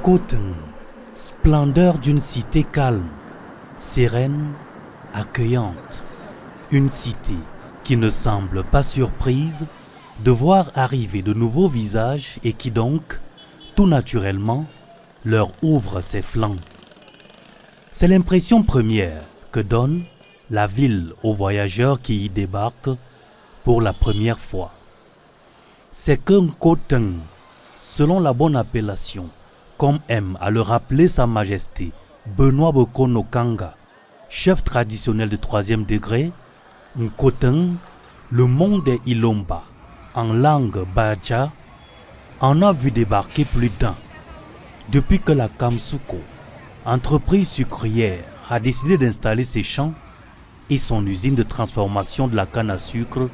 Nkoteng, splendeur d'une cité calme, sereine, accueillante. Une cité qui ne semble pas surprise de voir arriver de nouveaux visages et qui donc, tout naturellement, leur ouvre ses flancs. C'est l'impression première que donne la ville aux voyageurs qui y débarquent pour la première fois. C'est que Nkoteng, selon la bonne appellation, comme aime à le rappeler Sa Majesté Benoît Bokono Kanga, chef traditionnel de 3e degré, Nkoteng, le monde des Ilomba, en langue Baja, en a vu débarquer plus d'un. Depuis que la Kamsuko, entreprise sucrière, a décidé d'installer ses champs et son usine de transformation de la canne à sucre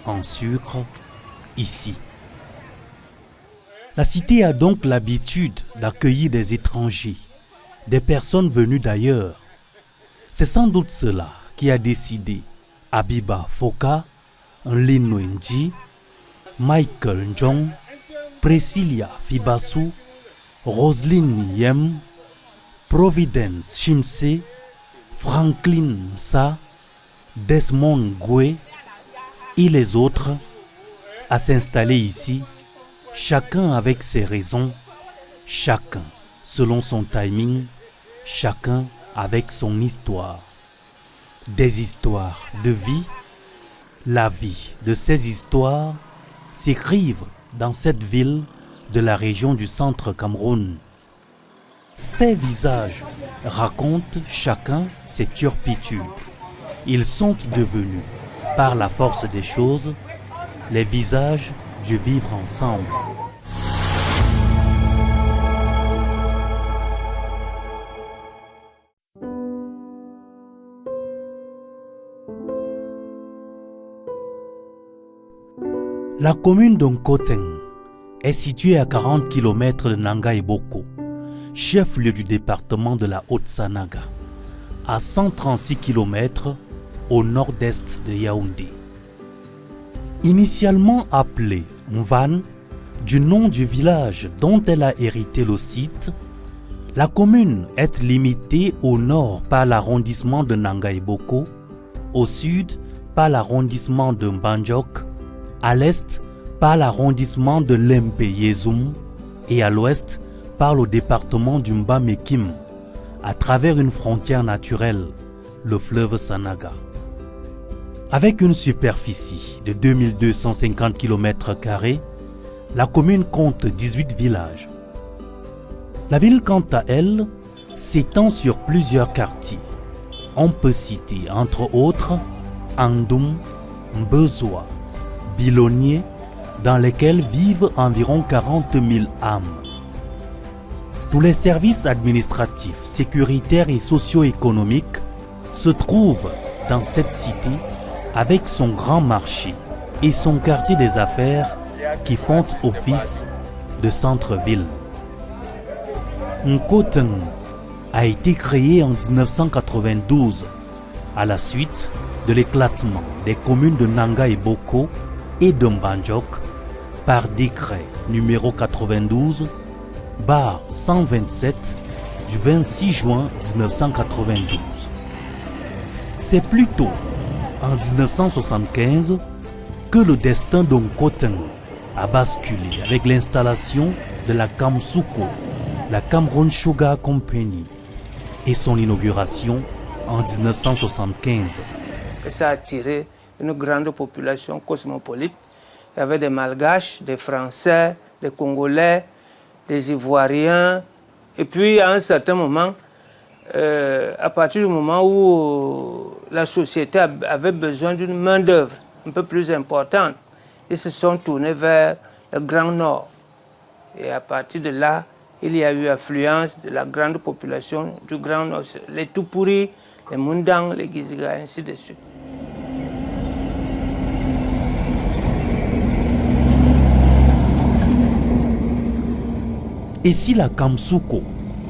en sucre ici. La cité a donc l'habitude d'accueillir des étrangers, des personnes venues d'ailleurs. C'est sans doute cela qui a décidé Abiba Foka, Lin Wenji, Michael Njong, Priscilla Fibasu, Roselyne Yem, Providence Shimse, Franklin Msa, Desmond Gwe et les autres à s'installer ici, chacun avec ses raisons, chacun selon son timing, chacun avec son histoire. Des histoires de vie, la vie de ces histoires s'écrivent dans cette ville de la région du centre Cameroun. Ces visages racontent chacun ses turpitudes. Ils sont devenus, par la force des choses, les visages du vivre ensemble. La commune de Nkoteng est située à 40 km de Nanga et Boko, chef-lieu du département de la Haute-Sanaga, à 136 km au nord-est de Yaoundé. Initialement appelée Mvan, du nom du village dont elle a hérité le site, la commune est limitée au nord par l'arrondissement de Nanga et Boko, au sud par l'arrondissement de Mbandjok, à l'est par l'arrondissement de Lempe-Yezoum et à l'ouest par le département du Mba-Mekim, à travers une frontière naturelle, le fleuve Sanaga. Avec une superficie de 2250 km², la commune compte 18 villages. La ville, quant à elle, s'étend sur plusieurs quartiers. On peut citer, entre autres, Andoum, Mbezoa, Bilonier, dans lesquels vivent environ 40 000 âmes. Tous les services administratifs, sécuritaires et socio-économiques se trouvent dans cette cité avec son grand marché et son quartier des affaires qui font office de centre-ville. Nkoteng a été créé en 1992 à la suite de l'éclatement des communes de Nanga et Boko et de Mbandjok par décret numéro 92/127 du 26 juin 1992. C'est plutôt en 1975 que le destin de Nkoteng a basculé avec l'installation de la Kamsuko, la Cameroon Sugar Company, et son inauguration en 1975. Ça a attiré une grande population cosmopolite. Il y avait des Malgaches, des Français, des Congolais, des Ivoiriens. Et puis, à un certain moment, à partir du moment où la société avait besoin d'une main-d'œuvre un peu plus importante, ils se sont tournés vers le Grand Nord. Et à partir de là, il y a eu affluence de la grande population du Grand Nord, les Tupuri, les Mundang, les Giziga, ainsi de suite. Et si la Kamsuko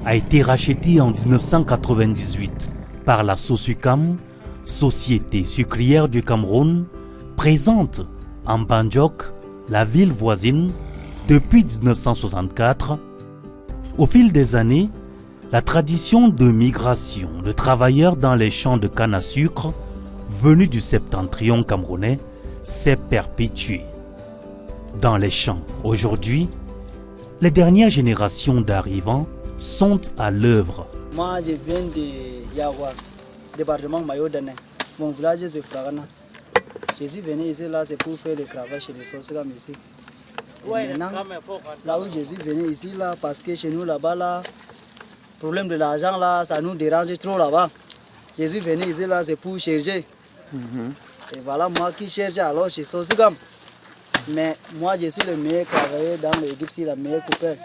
a été rachetée en 1998 par la Sosucam, Société sucrière du Cameroun, présente en Mbandjok, la ville voisine, depuis 1964, Au fil des années, la tradition de migration de travailleurs dans les champs de canne à sucre venus du septentrion camerounais s'est perpétuée. Dans les champs, aujourd'hui, les dernières générations d'arrivants sont à l'œuvre. Moi, je viens de Yawa, département Mayo-Dané. Mon village, c'est Fragana. Je suis venu ici, là, c'est pour faire le travail chez les sorcières ici. Maintenant, là où je suis venu ici, là, parce que chez nous, là-bas, là, problème de l'argent, là, ça nous dérange trop là-bas. Je suis venu ici, là, c'est pour chercher. Et voilà, moi qui cherche alors chez Sosigam. Mais moi, je suis le meilleur travailleur dans l'équipe, c'est la meilleure coupeur.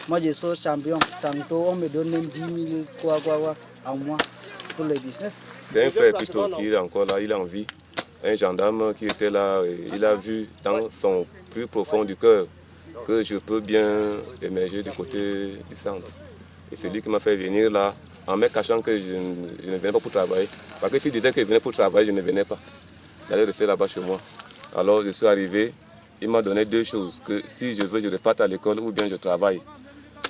Moi, je suis champion. Tantôt, on me donne même 10 000 quoi, à moi pour le 17. C'est un frère plutôt qui est encore là, il est en vie. Un gendarme qui était là, il a vu dans son plus profond du cœur que je peux bien émerger du côté du centre. Et c'est lui qui m'a fait venir là, en me cachant que je ne venais pas pour travailler. Parce que s'il disait que je venais pour travailler, je ne venais pas. J'allais rester là-bas chez moi. Alors je suis arrivé, il m'a donné deux choses, que si je veux, je reparte à l'école ou bien je travaille.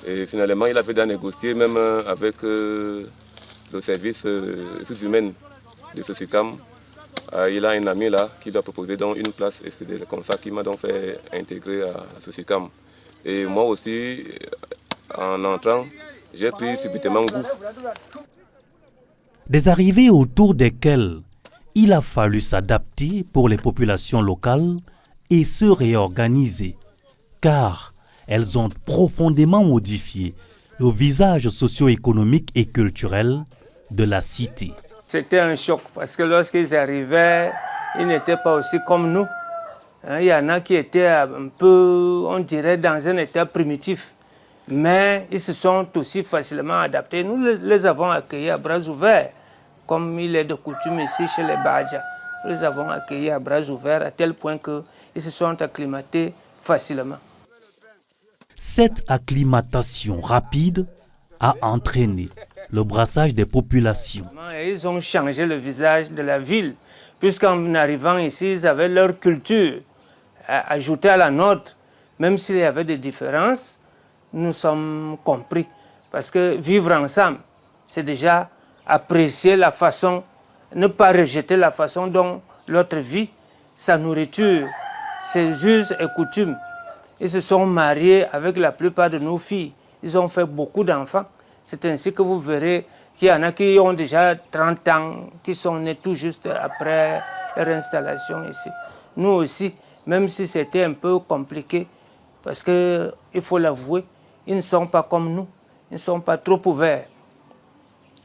Et finalement, il avait déjà négocié même avec le service ressources humaines de Sosigam. Il a un ami là qui lui a proposé donc une place et c'est comme ça qu'il m'a donc fait intégrer à Sosigam. Et moi aussi, en entrant, j'ai pris subitement goût. Des arrivées autour desquelles il a fallu s'adapter pour les populations locales et se réorganiser, car elles ont profondément modifié le visage socio-économique et culturel de la cité. C'était un choc parce que lorsqu'ils arrivaient, ils n'étaient pas aussi comme nous. Il y en a qui étaient un peu, on dirait, dans un état primitif. Mais ils se sont aussi facilement adaptés. Nous les avons accueillis à bras ouverts, comme il est de coutume ici chez les Badja. Nous les avons accueillis à bras ouverts à tel point qu'ils se sont acclimatés facilement. Cette acclimatation rapide a entraîné le brassage des populations. Ils ont changé le visage de la ville, puisqu'en arrivant ici, ils avaient leur culture ajoutée à la nôtre. Même s'il y avait des différences, nous sommes compris. Parce que vivre ensemble, c'est déjà apprécier la façon, ne pas rejeter la façon dont l'autre vit, sa nourriture, ses us et coutumes. Ils se sont mariés avec la plupart de nos filles. Ils ont fait beaucoup d'enfants. C'est ainsi que vous verrez qu'il y en a qui ont déjà 30 ans, qui sont nés tout juste après leur installation ici. Nous aussi, même si c'était un peu compliqué, parce qu'il faut l'avouer, ils ne sont pas comme nous. Ils ne sont pas trop ouverts.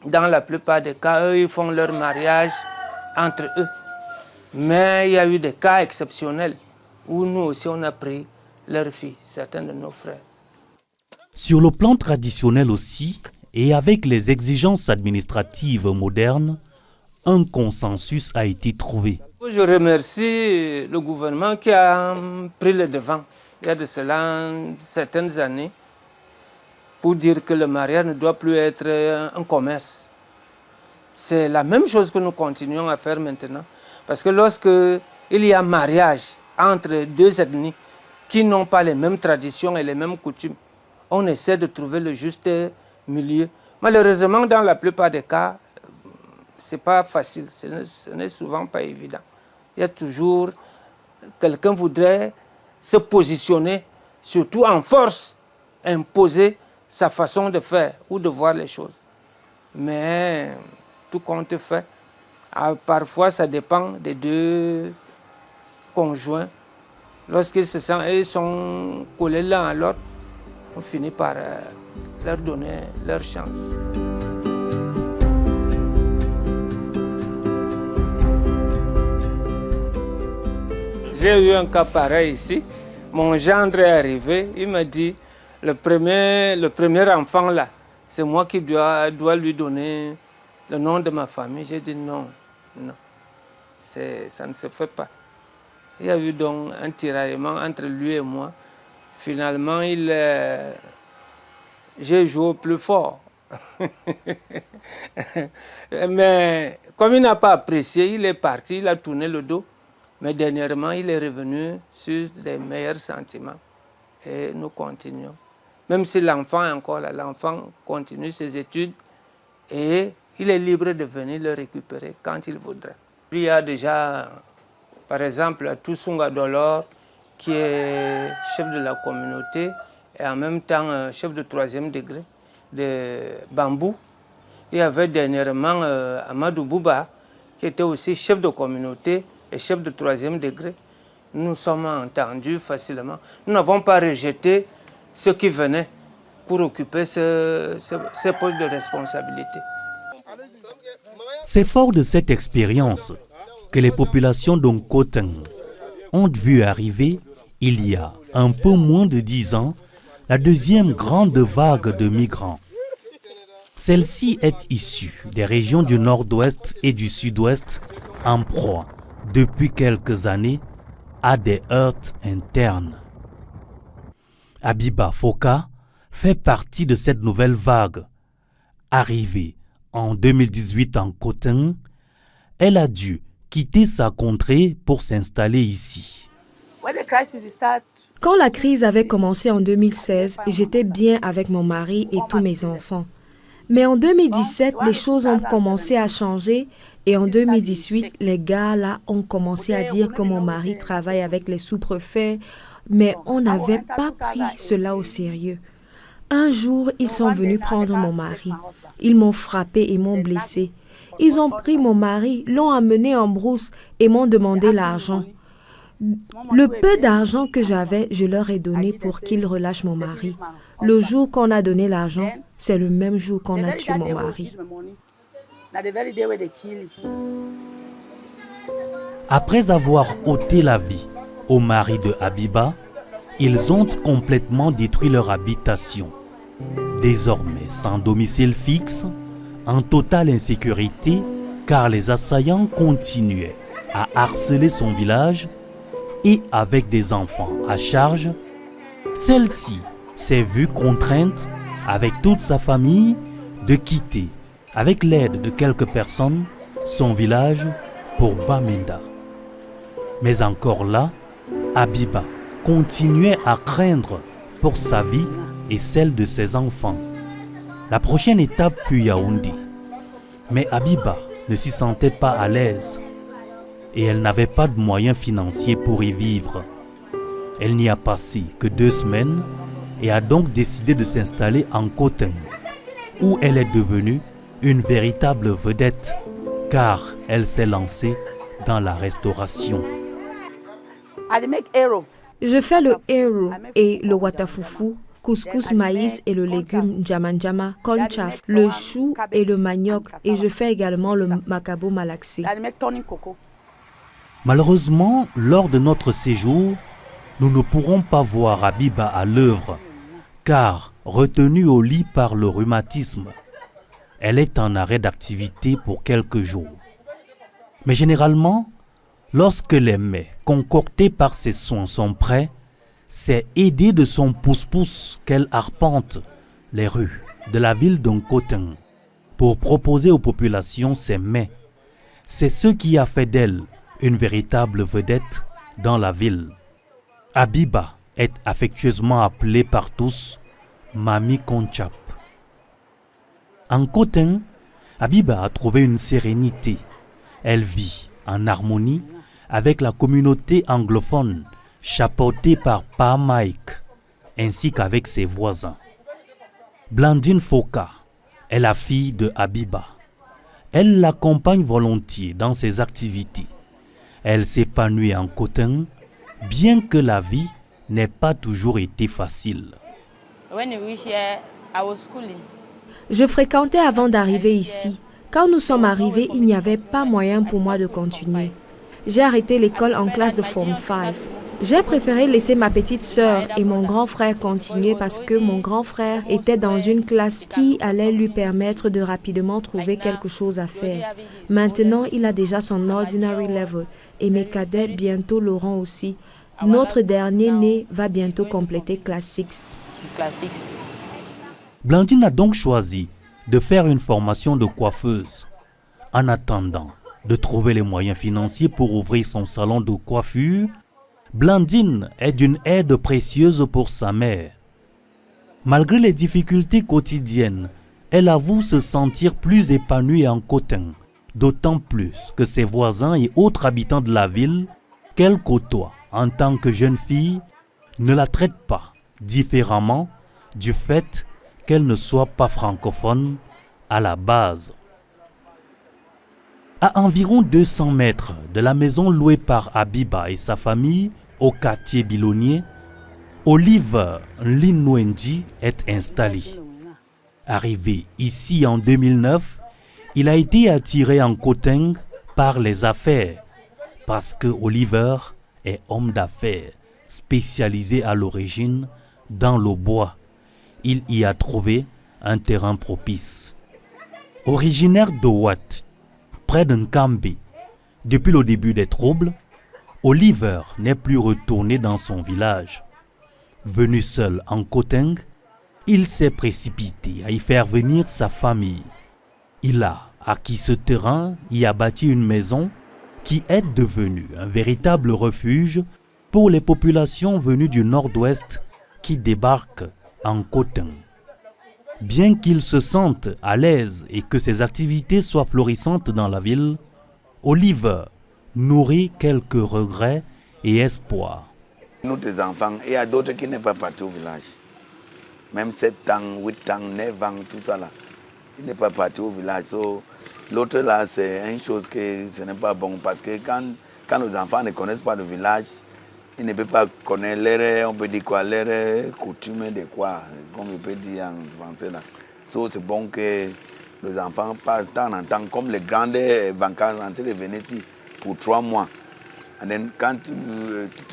Dans la plupart des cas, eux, ils font leur mariage entre eux. Mais il y a eu des cas exceptionnels où nous aussi, on a pris leurs filles, certains de nos frères. Sur le plan traditionnel aussi, et avec les exigences administratives modernes, un consensus a été trouvé. Je remercie le gouvernement qui a pris le devant, il y a de cela certaines années, pour dire que le mariage ne doit plus être un commerce. C'est la même chose que nous continuons à faire maintenant. Parce que lorsque il y a mariage entre deux ethnies qui n'ont pas les mêmes traditions et les mêmes coutumes, on essaie de trouver le juste milieu. Malheureusement, dans la plupart des cas, ce n'est pas facile, ce n'est souvent pas évident. Il y a toujours, quelqu'un voudrait se positionner, surtout en force, imposer sa façon de faire ou de voir les choses. Mais tout compte fait, parfois ça dépend des deux conjoints. Lorsqu'ils se sentent, ils sont collés l'un à l'autre, on finit par leur donner leur chance. J'ai eu un cas pareil ici. Mon gendre est arrivé, il m'a dit, le premier enfant là, c'est moi qui dois lui donner le nom de ma famille. J'ai dit non, non, ça ne se fait pas. Il y a eu donc un tiraillement entre lui et moi. Finalement, j'ai joué au plus fort. Mais comme il n'a pas apprécié, il est parti, il a tourné le dos. Mais dernièrement, il est revenu sur des meilleurs sentiments. Et nous continuons. Même si l'enfant est encore là, l'enfant continue ses études et il est libre de venir le récupérer quand il voudrait. Il y a déjà, par exemple, Toussunga Dolor, qui est chef de la communauté et en même temps chef de 3e degré de Bambou. Il y avait dernièrement Amadou Bouba, qui était aussi chef de communauté et chef de 3e degré. Nous nous sommes entendus facilement. Nous n'avons pas rejeté ceux qui venaient pour occuper ces postes de responsabilité. C'est fort de cette expérience que les populations d'Onkoteng ont vu arriver, il y a un peu moins de 10 ans, la deuxième grande vague de migrants. Celle-ci est issue des régions du nord-ouest et du sud-ouest en proie, depuis quelques années, à des heurts internes. Abiba Foka fait partie de cette nouvelle vague. Arrivée en 2018 en Koteng, elle a dû quitter sa contrée pour s'installer ici. Quand la crise avait commencé en 2016, j'étais bien avec mon mari et tous mes enfants. Mais en 2017, les choses ont commencé à changer et en 2018, les gars là ont commencé à dire que mon mari travaille avec les sous-préfets, mais on n'avait pas pris cela au sérieux. Un jour, ils sont venus prendre mon mari. Ils m'ont frappé et m'ont blessé. Ils ont pris mon mari, l'ont amené en brousse et m'ont demandé l'argent. Le peu d'argent que j'avais, je leur ai donné pour qu'ils relâchent mon mari. Le jour qu'on a donné l'argent, c'est le même jour qu'on a tué mon mari. Après avoir ôté la vie au mari de Abiba, ils ont complètement détruit leur habitation. Désormais sans domicile fixe, en totale insécurité, car les assaillants continuaient à harceler son village et avec des enfants à charge, celle-ci s'est vue contrainte, avec toute sa famille, de quitter, avec l'aide de quelques personnes, son village pour Bamenda. Mais encore là, Abiba continuait à craindre pour sa vie et celle de ses enfants. La prochaine étape fut Yaoundé. Mais Abiba ne s'y sentait pas à l'aise et elle n'avait pas de moyens financiers pour y vivre. Elle n'y a passé que 2 semaines et a donc décidé de s'installer en Koteng, où elle est devenue une véritable vedette, car elle s'est lancée dans la restauration. Je fais le héros et le watafoufou, couscous maïs et le légume djamanjama, konchaf, le chou et le manioc, et je fais également le makabo malaxé. Malheureusement, lors de notre séjour, nous ne pourrons pas voir Abiba à l'œuvre, car retenue au lit par le rhumatisme, elle est en arrêt d'activité pour quelques jours. Mais généralement, lorsque les mets concoctés par ses soins sont prêts, c'est aidée de son pouce-pouce qu'elle arpente les rues de la ville d'Onkoteng pour proposer aux populations ses mets. C'est ce qui a fait d'elle une véritable vedette dans la ville. Abiba est affectueusement appelée par tous Mami Konchap. En Koteng, Abiba a trouvé une sérénité. Elle vit en harmonie avec la communauté anglophone chapeautée par Pa Mike, ainsi qu'avec ses voisins. Blandine Foka est la fille de Abiba. Elle l'accompagne volontiers dans ses activités. Elle s'épanouit en Koteng, bien que la vie n'ait pas toujours été facile. Je fréquentais avant d'arriver ici. Quand nous sommes arrivés, il n'y avait pas moyen pour moi de continuer. J'ai arrêté l'école en classe de Form 5. J'ai préféré laisser ma petite sœur et mon grand frère continuer parce que mon grand frère était dans une classe qui allait lui permettre de rapidement trouver quelque chose à faire. Maintenant, il a déjà son ordinary level et mes cadets bientôt l'auront aussi. Notre dernier né va bientôt compléter classe 6. Blandine a donc choisi de faire une formation de coiffeuse. En attendant de trouver les moyens financiers pour ouvrir son salon de coiffure, Blandine est d'une aide précieuse pour sa mère. Malgré les difficultés quotidiennes, elle avoue se sentir plus épanouie en Coteng, d'autant plus que ses voisins et autres habitants de la ville qu'elle côtoie en tant que jeune fille ne la traitent pas différemment du fait qu'elle ne soit pas francophone à la base. À environ 200 mètres de la maison louée par Abiba et sa famille au quartier Bilonier, Oliver Linwenji est installé. Arrivé ici en 2009, il a été attiré en Coteng par les affaires parce que Oliver est homme d'affaires spécialisé à l'origine dans le bois. Il y a trouvé un terrain propice. Originaire d'Owat, près de Nkambe, depuis le début des troubles, Oliver n'est plus retourné dans son village. Venu seul en Coteng, il s'est précipité à y faire venir sa famille. Il a acquis ce terrain, y a bâti une maison qui est devenue un véritable refuge pour les populations venues du nord-ouest qui débarquent en Coteng. Bien qu'il se sente à l'aise et que ses activités soient florissantes dans la ville, Oliver nourrit quelques regrets et espoirs. Nous, des enfants, il y a d'autres qui ne sont pas partis au village. Même 7 ans, 8 ans, 9 ans, tout ça là. Il n'est pas parti au village. L'autre là, c'est une chose que ce n'est pas bon parce que quand nos enfants ne connaissent pas le village, ils ne peuvent pas connaître leurs, on peut dire quoi, leurs coutumes de quoi, comme on peut dire en français là. C'est bon que les enfants passent de temps en temps, comme les grandes vacances, en train de venir ici pour 3 mois. Et quand tu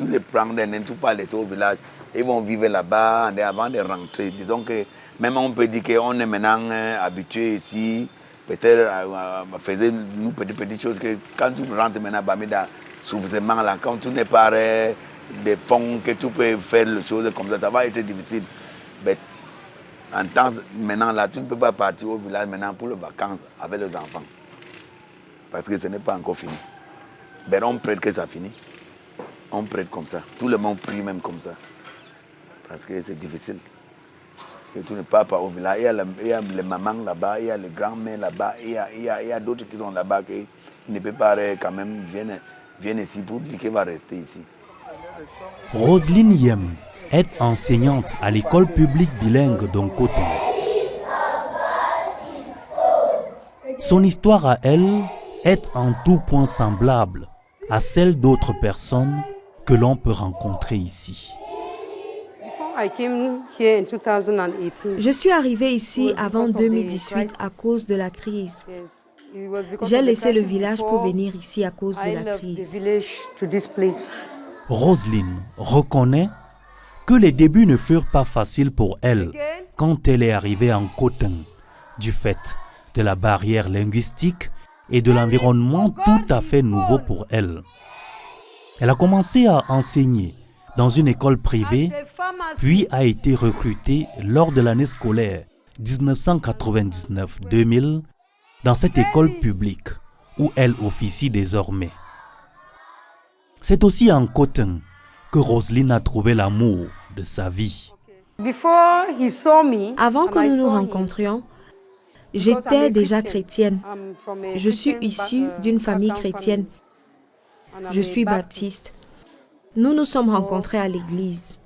les prends, tu ne pas laisser au village, ils vont vivre là-bas avant de rentrer. Disons que même on peut dire qu'on est maintenant habitué ici, peut-être à faire nous petites choses que quand tu rentres maintenant à Bamida, souvent là, quand tu n'es pas des fonds que tu peux faire les choses comme ça va être difficile. Mais en temps maintenant là, tu ne peux pas partir au village maintenant pour les vacances avec les enfants. Parce que ce n'est pas encore fini. Ben on prête que ça finit. On prête comme ça. Tout le monde prie même comme ça. Parce que c'est difficile. Que tu ne pars pas au village. Il y a les mamans là-bas, il y a les grands-mères là-bas, il y a d'autres qui sont là-bas qui ne peuvent pas quand même viennent ici pour dire qu'elle va rester ici. Roselyne Yem est enseignante à l'école publique bilingue d'Onkoteng. Son histoire à elle est en tout point semblable à celle d'autres personnes que l'on peut rencontrer ici. Je suis arrivée ici avant 2018 à cause de la crise. J'ai laissé le village pour venir ici à cause de la crise. Roselyne reconnaît que les débuts ne furent pas faciles pour elle quand elle est arrivée en Coteng, du fait de la barrière linguistique et de l'environnement tout à fait nouveau pour elle. Elle a commencé à enseigner dans une école privée, puis a été recrutée lors de l'année scolaire 1999-2000 dans cette école publique où elle officie désormais. C'est aussi en Coteng que Roselyne a trouvé l'amour de sa vie. Avant que nous nous rencontrions, j'étais déjà chrétienne. Je suis issue d'une famille chrétienne. Je suis baptiste. Nous nous sommes rencontrés à l'église.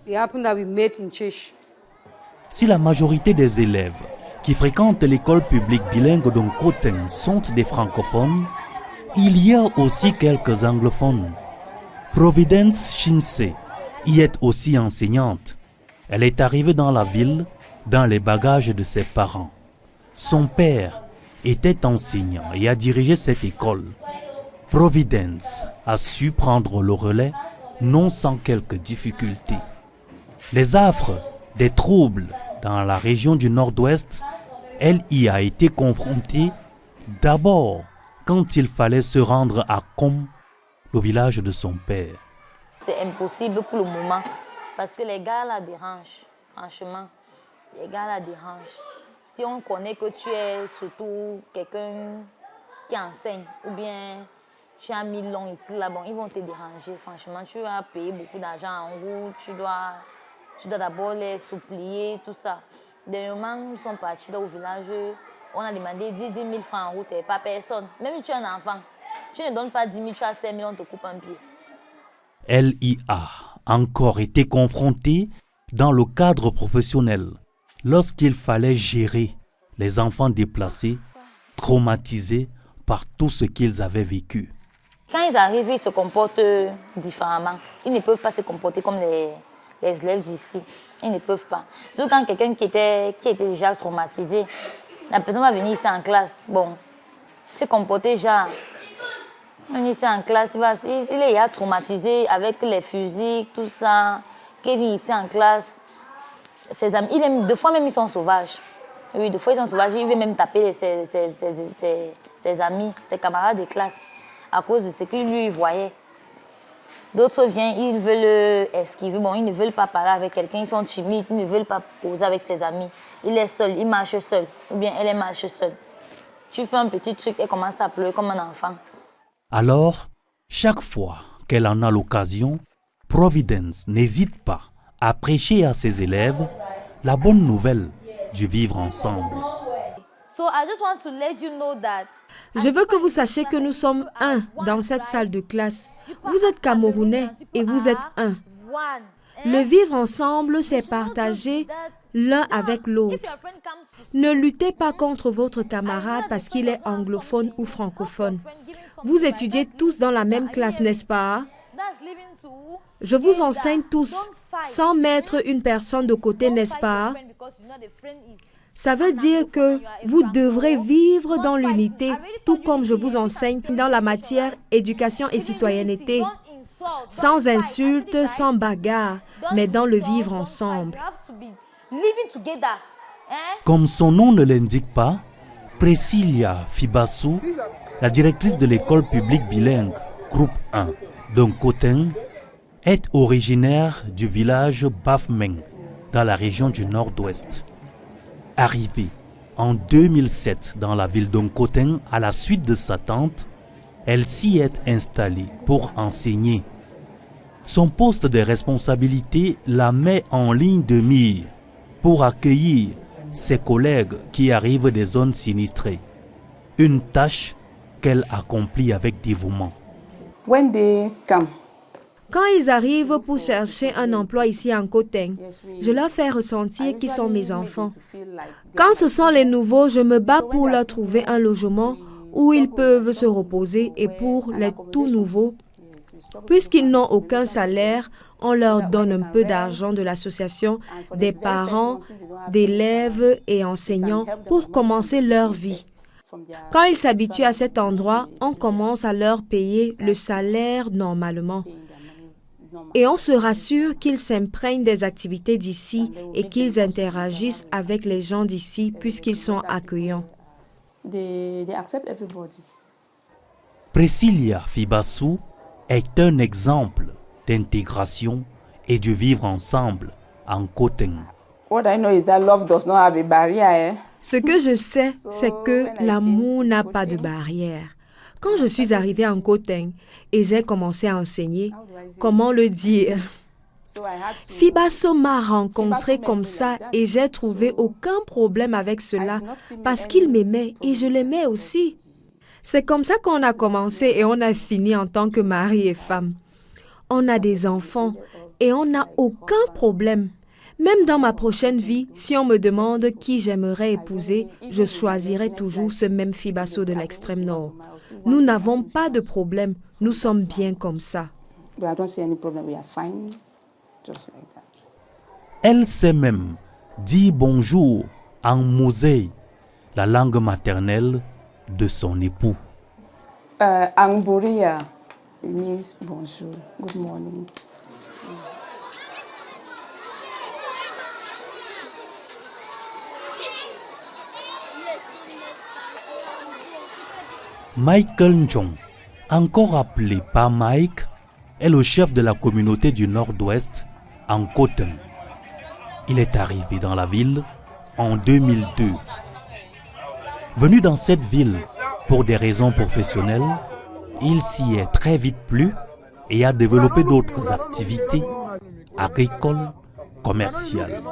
Si la majorité des élèves qui fréquentent l'école publique bilingue d'Onkoteng sont des francophones, il y a aussi quelques anglophones. Providence Shinse y est aussi enseignante. Elle est arrivée dans la ville dans les bagages de ses parents. Son père était enseignant et a dirigé cette école. Providence a su prendre le relais, non sans quelques difficultés. Les affres des troubles dans la région du Nord-Ouest, elle y a été confrontée d'abord quand il fallait se rendre à Kom, le village de son père. C'est impossible pour le moment parce que les gars la dérangent, franchement. Les gars la dérangent. Si on connaît que tu es surtout quelqu'un qui enseigne ou bien tu as mis long ici, là, bon, ils vont te déranger. Franchement, tu vas payer beaucoup d'argent en route, tu dois Tu dois d'abord les supplier, tout ça. Dernièrement, nous sommes partis là au village. On a demandé 10 000 francs en route, et pas personne. Même si tu es un enfant, tu ne donnes pas 10 000, tu as 5 000, on te coupe un pied. Elle y a encore été confrontée dans le cadre professionnel lorsqu'il fallait gérer les enfants déplacés, traumatisés par tout ce qu'ils avaient vécu. Quand ils arrivent, ils se comportent différemment. Ils ne peuvent pas se comporter comme les élèves d'ici. Ils ne peuvent pas. Surtout quand quelqu'un qui était déjà traumatisé, la personne va venir ici en classe. Bon, se comporter genre, venir ici en classe, il est déjà traumatisé avec les fusils, tout ça. Qui vient ici en classe, ses amis, deux fois même ils sont sauvages. Oui, deux fois ils sont sauvages, il veut même taper ses amis, ses camarades de classe à cause de ce qu'il lui voyait. D'autres viennent, ils veulent esquiver, bon, ils ne veulent pas parler avec quelqu'un, ils sont timides, ils ne veulent pas causer avec ses amis. Il est seul, il marche seul, ou bien elle marche seule. Tu fais un petit truc, elle commence à pleurer comme un enfant. Alors, chaque fois qu'elle en a l'occasion, Providence n'hésite pas à prêcher à ses élèves la bonne nouvelle du vivre ensemble. Je veux que vous sachiez que nous sommes un dans cette salle de classe. Vous êtes Camerounais et vous êtes un. Le vivre ensemble, c'est partager l'un avec l'autre. Ne luttez pas contre votre camarade parce qu'il est anglophone ou francophone. Vous étudiez tous dans la même classe, n'est-ce pas? Je vous enseigne tous, sans mettre une personne de côté, n'est-ce pas? Ça veut dire que vous devrez vivre dans l'unité, tout comme je vous enseigne dans la matière éducation et citoyenneté. Sans insultes, sans bagarre, mais dans le vivre ensemble. Comme son nom ne l'indique pas, Priscilla Fibassou, la directrice de l'école publique bilingue, groupe 1, d'Onkoteng, est originaire du village Bafmeng, dans la région du Nord-Ouest. Arrivée en 2007 dans la ville d'Onkoteng à la suite de sa tante, elle s'y est installée pour enseigner. Son poste de responsabilité la met en ligne de mire pour accueillir ses collègues qui arrivent des zones sinistrées. Une tâche qu'elle accomplit avec dévouement. Quand ils arrivent pour chercher un emploi ici en Nkoteng, je leur fais ressentir qu'ils sont mes enfants. Quand ce sont les nouveaux, je me bats pour leur trouver un logement où ils peuvent se reposer, et pour les tout nouveaux, puisqu'ils n'ont aucun salaire, on leur donne un peu d'argent de l'association des parents, d'élèves et enseignants pour commencer leur vie. Quand ils s'habituent à cet endroit, on commence à leur payer le salaire normalement. Et on se rassure qu'ils s'imprègnent des activités d'ici et qu'ils interagissent avec les gens d'ici puisqu'ils sont accueillants. Priscilla Fibassou est un exemple d'intégration et de vivre ensemble en Nkoteng. Ce que je sais, c'est que l'amour n'a pas de barrière. Quand je suis arrivée en Nkoteng et j'ai commencé à enseigner, comment le dire? Fibasso m'a rencontrée comme ça et j'ai trouvé aucun problème avec cela parce qu'il m'aimait et je l'aimais aussi. C'est comme ça qu'on a commencé et on a fini en tant que mari et femme. On a des enfants et on n'a aucun problème. Même dans ma prochaine vie, si on me demande qui j'aimerais épouser, je choisirai toujours ce même Fibasso de l'extrême nord. Nous n'avons pas de problème, nous sommes bien comme ça. Elle sait même dire bonjour en Mosei, la langue maternelle de son époux. Angburia, it means bonjour, good morning. Michael Njong, encore appelé par Mike, est le chef de la communauté du Nord-Ouest en Nkoteng. Il est arrivé dans la ville en 2002. Venu dans cette ville pour des raisons professionnelles, il s'y est très vite plu et a développé d'autres activités agricoles, commercial.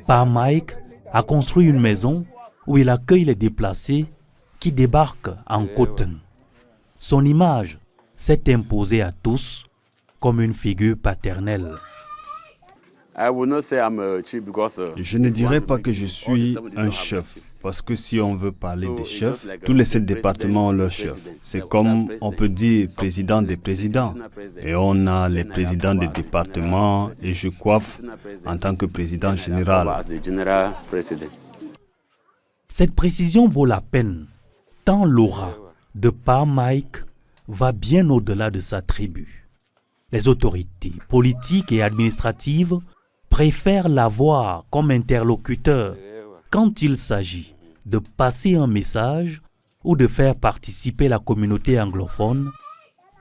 Pa Mike a construit une maison où il accueille les déplacés qui débarquent en Coton. Son image s'est imposée à tous comme une figure paternelle. Je ne dirais pas que je suis un chef, parce que si on veut parler des chefs, tous les 7 départements ont leur chef. C'est comme on peut dire président des présidents. Et on a les présidents des départements et je coiffe en tant que président général. Cette précision vaut la peine, tant l'aura de Pa Mike va bien au-delà de sa tribu. Les autorités politiques et administratives préfèrent l'avoir comme interlocuteur quand il s'agit de passer un message ou de faire participer la communauté anglophone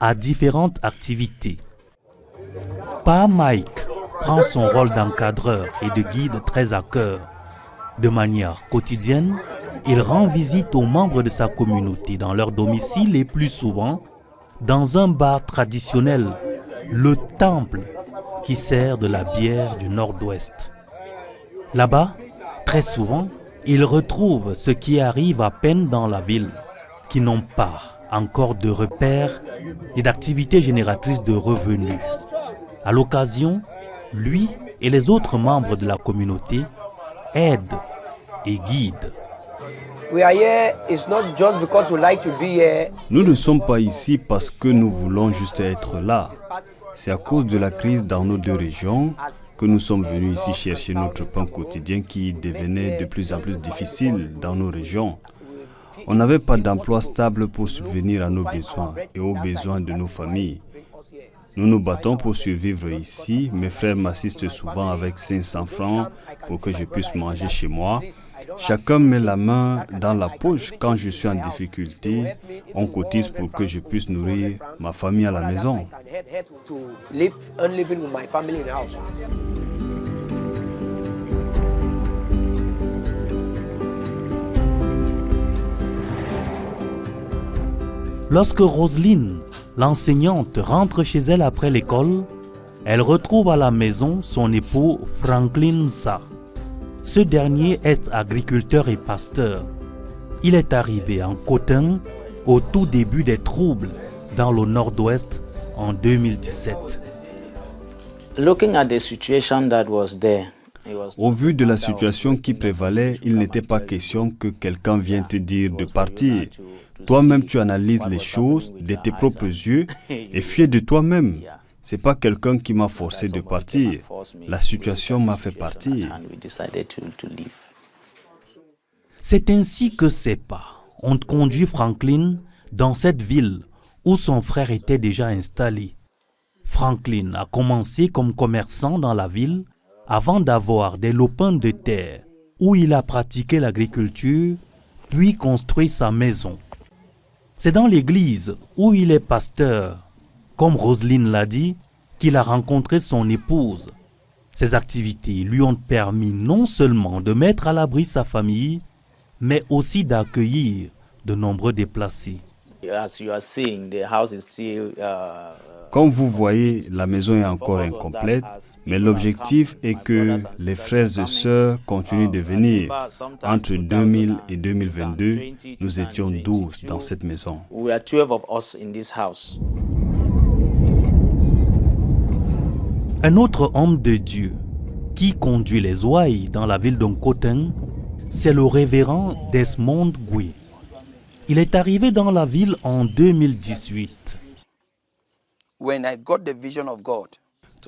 à différentes activités. Pa Mike prend son rôle d'encadreur et de guide très à cœur. De manière quotidienne, il rend visite aux membres de sa communauté dans leur domicile et plus souvent dans un bar traditionnel, le Temple, qui sert de la bière du Nord-Ouest. Là-bas, très souvent, il retrouve ceux qui arrivent à peine dans la ville, qui n'ont pas encore de repères et d'activités génératrices de revenus. À l'occasion, lui et les autres membres de la communauté aident et guident. Nous ne sommes pas ici parce que nous voulons juste être là. C'est à cause de la crise dans nos 2 régions que nous sommes venus ici chercher notre pain quotidien qui devenait de plus en plus difficile dans nos régions. On n'avait pas d'emploi stable pour subvenir à nos besoins et aux besoins de nos familles. Nous nous battons pour survivre ici. Mes frères m'assistent souvent avec 500 francs pour que je puisse manger chez moi. Chacun met la main dans la poche quand je suis en difficulté. On cotise pour que je puisse nourrir ma famille à la maison. Lorsque Roselyne, l'enseignante, rentre chez elle après l'école, elle retrouve à la maison son époux Franklin Sa. Ce dernier est agriculteur et pasteur. Il est arrivé en Coton au tout début des troubles dans le Nord-Ouest en 2017. Au vu de la situation qui prévalait, il n'était pas question que quelqu'un vienne te dire de partir. Toi-même, tu analyses les choses de tes propres yeux et fier de toi-même. Ce n'est pas quelqu'un qui m'a forcé de partir. La situation m'a fait partir. C'est ainsi que ses pas ont conduit Franklin dans cette ville où son frère était déjà installé. Franklin a commencé comme commerçant dans la ville avant d'avoir des lopins de terre où il a pratiqué l'agriculture puis construit sa maison. C'est dans l'église où il est pasteur, comme Roselyne l'a dit, qu'il a rencontré son épouse. Ces activités lui ont permis non seulement de mettre à l'abri sa famille, mais aussi d'accueillir de nombreux déplacés. Comme vous voyez, la maison est encore incomplète, mais l'objectif est que les frères et sœurs continuent de venir. Entre 2000 et 2022, nous étions 12 dans cette maison. Un autre homme de Dieu qui conduit les ouailles dans la ville de Coton, c'est le révérend Desmond Gouy. Il est arrivé dans la ville en 2018.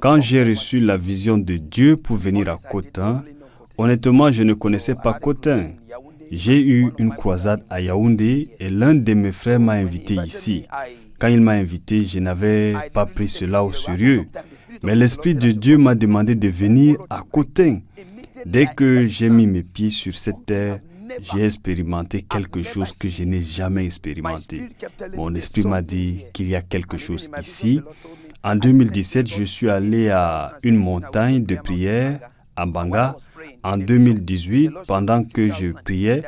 Quand j'ai reçu la vision de Dieu pour venir à Coton, honnêtement, je ne connaissais pas Coton. J'ai eu une croisade à Yaoundé et l'un de mes frères m'a invité ici. Quand il m'a invité, je n'avais pas pris cela au sérieux. Mais l'Esprit de Dieu m'a demandé de venir à Coton. Dès que j'ai mis mes pieds sur cette terre, j'ai expérimenté quelque chose que je n'ai jamais expérimenté. Mon esprit m'a dit qu'il y a quelque chose ici. En 2017, je suis allé à une montagne de prière à Banga. En 2018, pendant que je priais,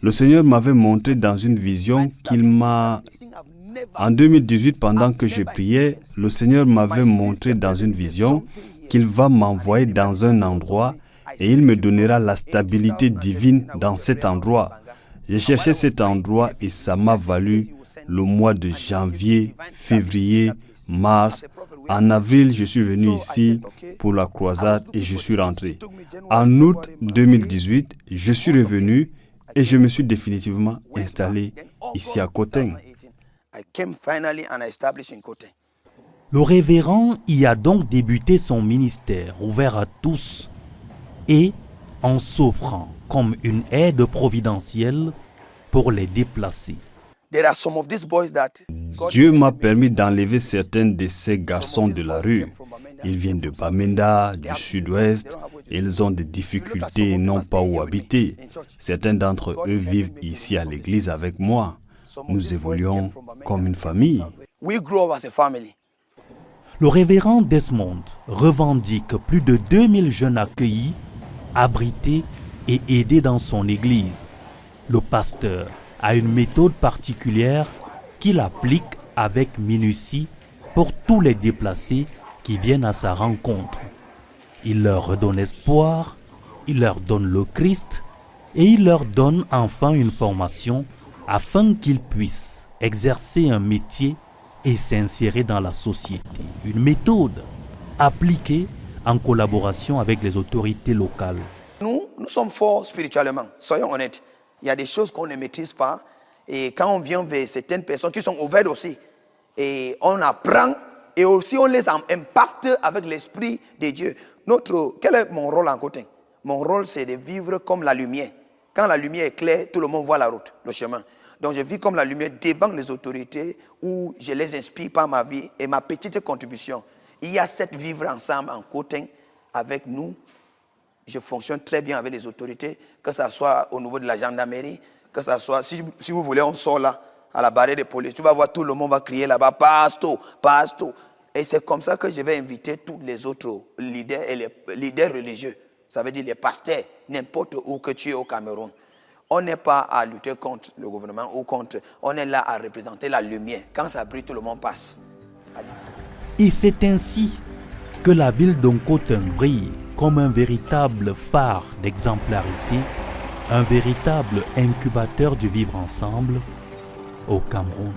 le Seigneur m'avait montré dans une vision qu'il m'a... En 2018, pendant que je priais, le Seigneur m'avait montré dans une vision qu'il va m'envoyer dans un endroit et il me donnera la stabilité divine dans cet endroit. J'ai cherché cet endroit et ça m'a valu le mois de janvier, février, mars. En avril, je suis venu ici pour la croisade et je suis rentré. En août 2018, je suis revenu et je me suis définitivement installé ici à Koteng. Le révérend y a donc débuté son ministère ouvert à tous et en s'offrant comme une aide providentielle pour les déplacés. Dieu m'a permis d'enlever certains de ces garçons de la rue. Ils viennent de Bamenda, du sud-ouest. Ils ont des difficultés et n'ont pas où habiter. Certains d'entre eux vivent ici à l'église avec moi. Nous évoluons comme une famille. Le révérend Desmond revendique plus de 2000 jeunes accueillis, abrités et aidés dans son église. Le pasteur a une méthode particulière qu'il applique avec minutie pour tous les déplacés qui viennent à sa rencontre. Il leur redonne espoir, il leur donne le Christ et il leur donne enfin une formation afin qu'ils puissent exercer un métier et s'insérer dans la société. Une méthode appliquée en collaboration avec les autorités locales. Nous sommes forts spirituellement, soyons honnêtes. Il y a des choses qu'on ne maîtrise pas. Et quand on vient vers certaines personnes qui sont ouvertes aussi, et on apprend, et aussi on les impacte avec l'Esprit de Dieu. Quel est mon rôle en côté? Mon rôle, c'est de vivre comme la lumière. Quand la lumière est claire, tout le monde voit la route, le chemin. Donc je vis comme la lumière devant les autorités où je les inspire par ma vie et ma petite contribution. Il y a cette vivre ensemble en côté avec nous. Je fonctionne très bien avec les autorités, que ce soit au niveau de la gendarmerie, que ce soit, si vous voulez, on sort là, à la barrière de police. Tu vas voir, tout le monde va crier là-bas, pasto, pasto. Et c'est comme ça que je vais inviter tous les autres leaders et les leaders religieux. Ça veut dire les pasteurs, n'importe où que tu es au Cameroun. On n'est pas à lutter contre le gouvernement ou contre, on est là à représenter la lumière. Quand ça brille, tout le monde passe. Et c'est ainsi que la ville d'Onkoteng brille comme un véritable phare d'exemplarité, un véritable incubateur du vivre ensemble au Cameroun.